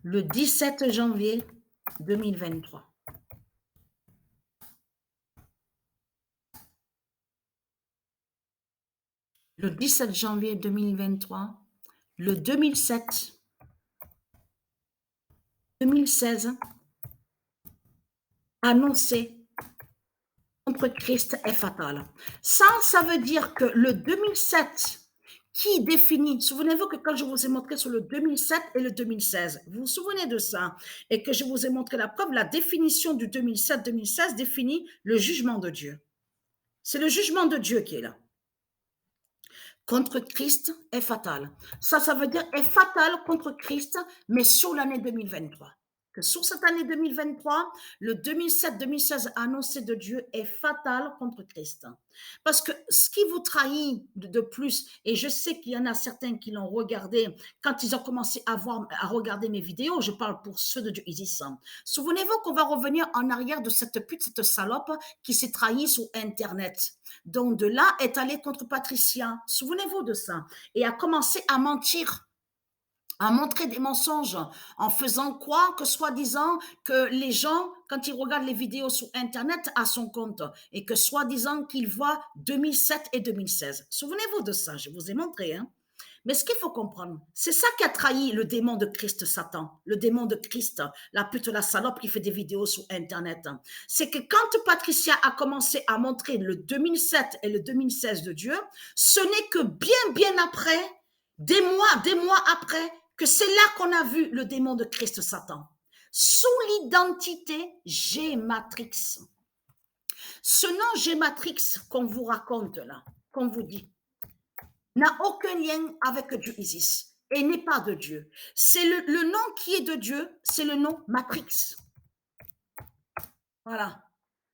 le 17 janvier 2023. Le 17 janvier 2023, le 2007, 2016, annoncé contre Christ est fatal. Ça veut dire que le 2007 qui définit, souvenez-vous que quand je vous ai montré sur le 2007 et le 2016, vous vous souvenez de ça, et que je vous ai montré la preuve, la définition du 2007-2016 définit le jugement de Dieu. C'est le jugement de Dieu qui est là. Contre Christ est fatal. Ça veut dire est fatal contre Christ, mais sur l'année 2023. Que sur cette année 2023, le 2007-2016 annoncé de Dieu est fatal contre Christ. Parce que ce qui vous trahit de plus, et je sais qu'il y en a certains qui l'ont regardé, quand ils ont commencé à regarder mes vidéos, je parle pour ceux de Dieu Isis. Souvenez-vous qu'on va revenir en arrière de cette pute, cette salope qui s'est trahie sur Internet. Donc de là est allé contre Patricia. Souvenez-vous de ça. Et a commencé à mentir, à montrer des mensonges en faisant croire que soi-disant que les gens, quand ils regardent les vidéos sur Internet, à son compte et que soi-disant qu'ils voient 2007 et 2016. Souvenez-vous de ça, je vous ai montré. Hein. Mais ce qu'il faut comprendre, c'est ça qui a trahi le démon de Christ, Satan, le démon de Christ, la pute, la salope qui fait des vidéos sur Internet. C'est que quand Patricia a commencé à montrer le 2007 et le 2016 de Dieu, ce n'est que bien après, des mois après, que c'est là qu'on a vu le démon de Christ, Satan, sous l'identité Gématrix. Ce nom Gématrix qu'on vous raconte là, qu'on vous dit, n'a aucun lien avec Dieu Isis et n'est pas de Dieu. C'est le nom qui est de Dieu, c'est le nom Matrix. Voilà.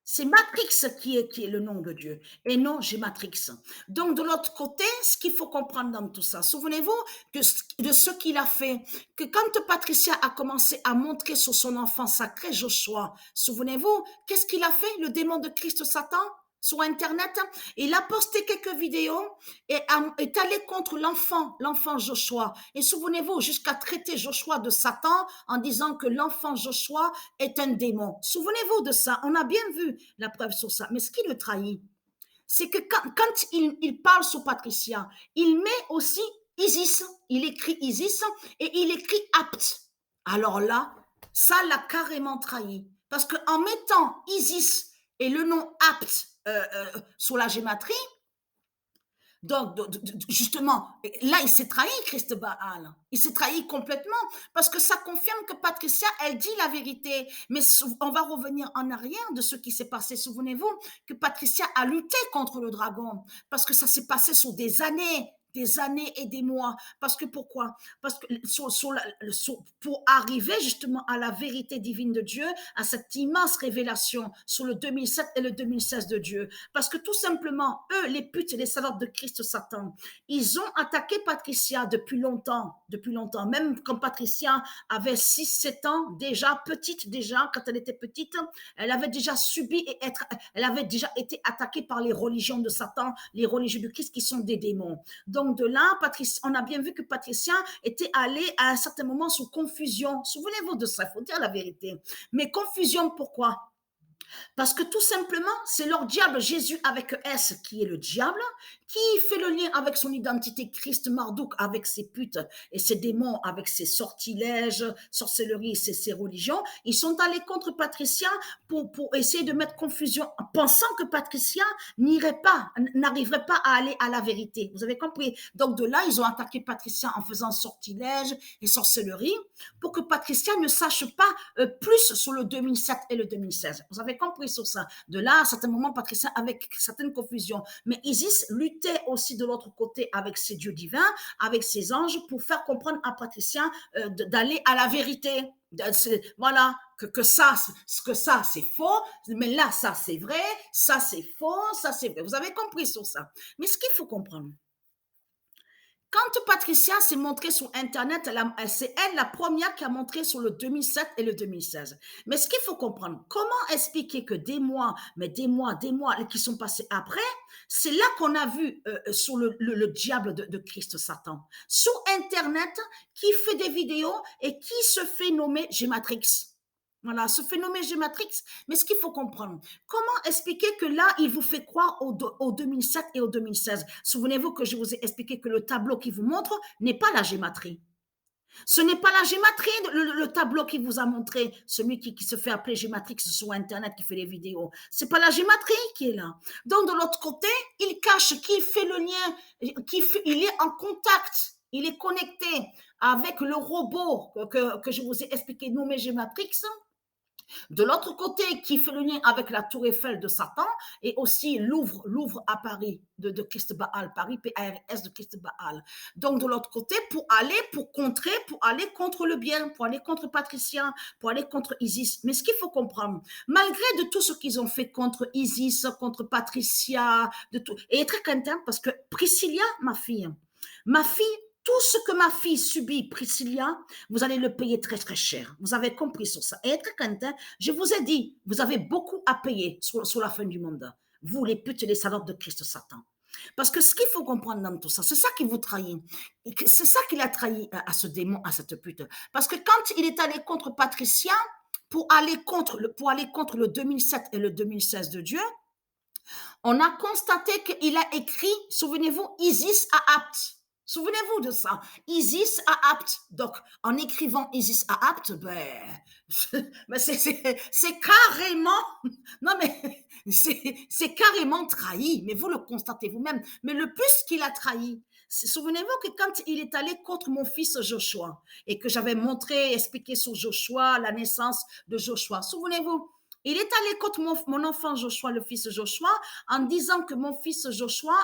C'est Matrix qui est le nom de Dieu et non Gématrix. Donc de l'autre côté, ce qu'il faut comprendre dans tout ça, souvenez-vous de ce qu'il a fait, que quand Patricia a commencé à montrer sur son enfant sacré Joshua, souvenez-vous, qu'est-ce qu'il a fait, le démon de Christ Satan sur Internet? Il a posté quelques vidéos et est allé contre l'enfant Joshua. Et souvenez-vous, jusqu'à traiter Joshua de Satan en disant que l'enfant Joshua est un démon. Souvenez-vous de ça, on a bien vu la preuve sur ça. Mais ce qui le trahit, c'est que quand il parle sur Patricia, il met aussi Isis, il écrit Isis et il écrit apte. Alors là, ça l'a carrément trahi. Parce qu'en mettant Isis et le nom apte sur la gématrie, donc, justement, là, il s'est trahi, Christ Baal. Il s'est trahi complètement parce que ça confirme que Patricia, elle dit la vérité. Mais on va revenir en arrière de ce qui s'est passé. Souvenez-vous que Patricia a lutté contre le dragon parce que ça s'est passé sur des années et des mois. Parce que pourquoi? Parce que pour arriver justement à la vérité divine de Dieu, à cette immense révélation sur le 2007 et le 2016 de Dieu. Parce que tout simplement, eux, les putes et les salopes de Christ Satan, ils ont attaqué Patricia depuis longtemps. Même quand Patricia avait 6-7 ans, petite déjà, quand elle était petite, elle avait déjà subi elle avait déjà été attaquée par les religions de Satan, les religions de Christ qui sont des démons. Donc de là, on a bien vu que Patricia était allée à un certain moment sous confusion. Souvenez-vous de ça, il faut dire la vérité. Mais confusion, pourquoi? Parce que tout simplement, c'est leur diable Jésus avec S qui est le diable, qui fait le lien avec son identité Christ Marduk, avec ses putes et ses démons, avec ses sortilèges, sorcelleries, ses religions. Ils sont allés contre Patricia pour essayer de mettre confusion, pensant que Patricia n'arriverait pas à aller à la vérité. Vous avez compris? Donc de là, ils ont attaqué Patricia en faisant sortilèges et sorcellerie pour que Patricia ne sache pas plus sur le 2007 et le 2016. Vous avez compris sur ça. De là, à certains moments, Patricia, avec certaines confusions. Mais Isis luttait aussi de l'autre côté avec ses dieux divins, avec ses anges, pour faire comprendre à Patricia d'aller à la vérité. Voilà, que ça c'est faux, mais là ça c'est vrai, ça c'est faux, ça c'est vrai. Vous avez compris sur ça. Mais ce qu'il faut comprendre, Quand Patricia s'est montrée sur Internet, c'est elle la première qui a montré sur le 2007 et le 2016. Mais ce qu'il faut comprendre, comment expliquer que des mois qui sont passés après, c'est là qu'on a vu sur le diable de Christ Satan, sur Internet, qui fait des vidéos et qui se fait nommer Gématrix. Voilà, ce phénomène Gématrix. Mais ce qu'il faut comprendre, comment expliquer que là, il vous fait croire au 2007 et au 2016? Souvenez-vous que je vous ai expliqué que le tableau qui vous montre n'est pas la gématrie. Ce n'est pas la gématrie, le tableau qui vous a montré, celui qui se fait appeler Gématrix sur Internet, qui fait les vidéos. C'est pas la gématrie qui est là. Donc, de l'autre côté, il cache qui fait le lien, il est en contact, il est connecté avec le robot que je vous ai expliqué, nommé Gématrix. De l'autre côté, qui fait le lien avec la tour Eiffel de Satan et aussi Louvre à Paris de Christ Baal, Paris PARS de Christ Baal. Donc de l'autre côté, pour aller contre le bien, pour aller contre Patricia, pour aller contre Isis. Mais ce qu'il faut comprendre, malgré de tout ce qu'ils ont fait contre Isis, contre Patricia, de tout, et très content parce que Priscilla, ma fille, tout ce que ma fille subit, Priscilla, vous allez le payer très très cher. Vous avez compris sur ça. Et être Quentin, je vous ai dit, vous avez beaucoup à payer sur la fin du monde. Vous, les putes et les salopes de Christ Satan. Parce que ce qu'il faut comprendre dans tout ça, c'est ça qui vous trahit. C'est ça qu'il a trahi à ce démon, à cette pute. Parce que quand il est allé contre Patricia, pour aller contre le 2007 et le 2016 de Dieu, on a constaté qu'il a écrit, souvenez-vous, Isis a Apt. Souvenez-vous de ça. Isis a Apt. Donc, en écrivant Isis a Apt, c'est carrément, non mais, c'est carrément trahi. Mais vous le constatez vous-même. Mais le plus qu'il a trahi, souvenez-vous que quand il est allé contre mon fils Joshua, et que j'avais montré, expliqué sur Joshua, la naissance de Joshua, souvenez-vous, il est allé contre mon enfant Joshua, le fils Joshua, en disant que mon fils Joshua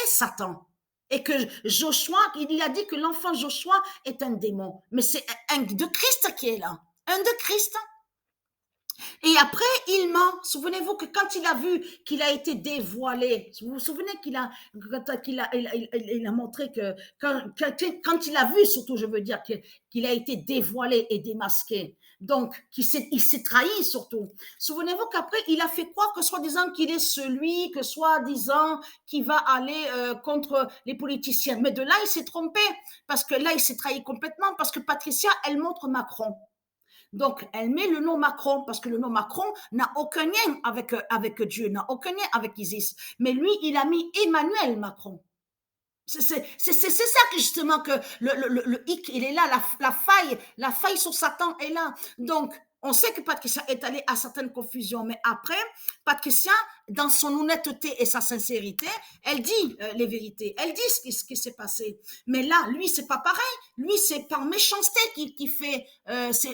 est Satan. Et que Joshua, il a dit que l'enfant Joshua est un démon. Mais c'est un de Christ qui est là. Un de Christ. Et après, il ment. Souvenez-vous que quand il a vu qu'il a été dévoilé, vous vous souvenez qu'il a, il a montré que, quand il a vu, surtout, je veux dire, qu'il a été dévoilé et démasqué. Donc, il s'est trahi surtout. Souvenez-vous qu'après, il a fait croire que soi-disant qu'il est celui, que soi-disant qui va aller contre les politiciens. Mais de là, il s'est trompé. Parce que là, il s'est trahi complètement. Parce que Patricia, elle montre Macron. Donc, elle met le nom Macron parce que le nom Macron n'a aucun lien avec Dieu, n'a aucun lien avec Isis. Mais lui, il a mis Emmanuel Macron. C'est ça que justement que le hic, il est là, la faille sur Satan est là. Donc, on sait que Patricia est allée à certaines confusions, mais après, Patricia, dans son honnêteté et sa sincérité, elle dit les vérités, elle dit ce qui s'est passé. Mais là, lui, c'est pas pareil. Lui, c'est par méchanceté qu'il fait.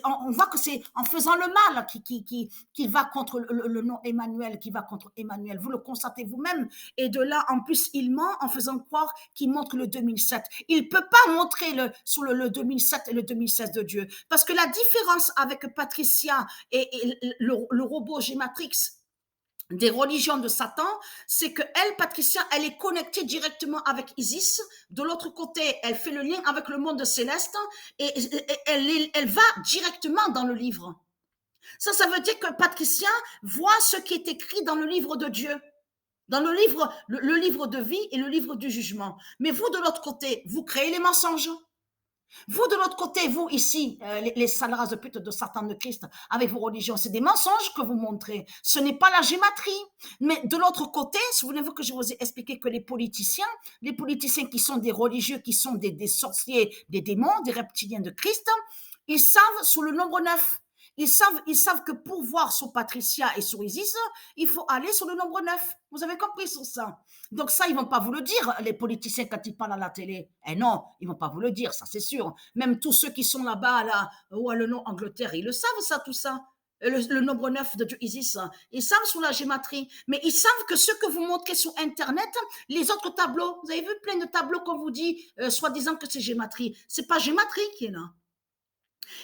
On voit que c'est en faisant le mal qu'il va contre le nom Emmanuel, qui va contre Emmanuel. Vous le constatez vous-même. Et de là, en plus, il ment en faisant croire qu'il montre le 2007. Il ne peut pas montrer sur le 2007 et le 2016 de Dieu. Parce que la différence avec Patricia et le robot Gématrix des religions de Satan, c'est que elle, Patricia, elle est connectée directement avec Isis. De l'autre côté, elle fait le lien avec le monde céleste et elle va directement dans le livre. Ça veut dire que Patricia voit ce qui est écrit dans le livre de Dieu. Dans le livre de vie et le livre du jugement. Mais vous, de l'autre côté, vous créez les mensonges. Vous, de l'autre côté, vous, ici, les sales races de pute de Satan de Christ, avec vos religions, c'est des mensonges que vous montrez. Ce n'est pas la gématrie. Mais de l'autre côté, souvenez-vous que je vous ai expliqué que les politiciens qui sont des religieux, qui sont des sorciers, des démons, des reptiliens de Christ, ils savent sur le nombre 9. Ils savent que pour voir sur Patricia et sur Isis, il faut aller sur le nombre 9. Vous avez compris sur ça. Donc ça, ils vont pas vous le dire, les politiciens, quand ils parlent à la télé. Eh non, ils vont pas vous le dire, ça c'est sûr. Même tous ceux qui sont là-bas, là, ou à le nom Angleterre, ils le savent ça, tout ça. Le nombre 9 de Dieu Isis, ils savent sur la gématrie, mais ils savent que ce que vous montrez sur Internet, les autres tableaux, vous avez vu plein de tableaux qu'on vous dit, soi-disant que c'est gématrie. C'est pas gématrie qui est là.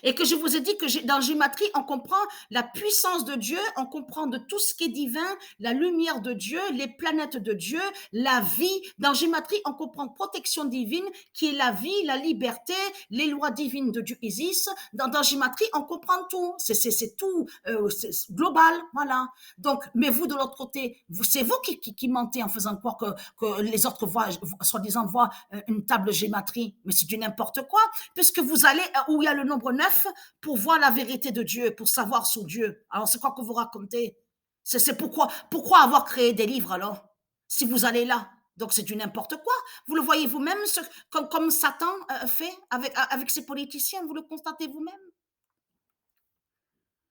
Et que je vous ai dit que dans gématrie, on comprend la puissance de Dieu, on comprend de tout ce qui est divin, la lumière de Dieu, les planètes de Dieu, la vie. Dans gématrie, on comprend protection divine, qui est la vie, la liberté, les lois divines de Dieu existent. Dans gématrie, on comprend tout. C'est tout, c'est global, voilà. Donc, mais vous, de l'autre côté, c'est vous qui mentez en faisant croire que les autres voient, soi-disant, voient une table gématrie. Mais c'est du n'importe quoi, puisque vous allez où il y a le nombre 9 pour voir la vérité de Dieu, pour savoir sur Dieu. Alors, c'est quoi que vous racontez? C'est pourquoi avoir créé des livres alors, si vous allez là? Donc, c'est du n'importe quoi. Vous le voyez vous-même, comme Satan fait avec ses politiciens, vous le constatez vous-même.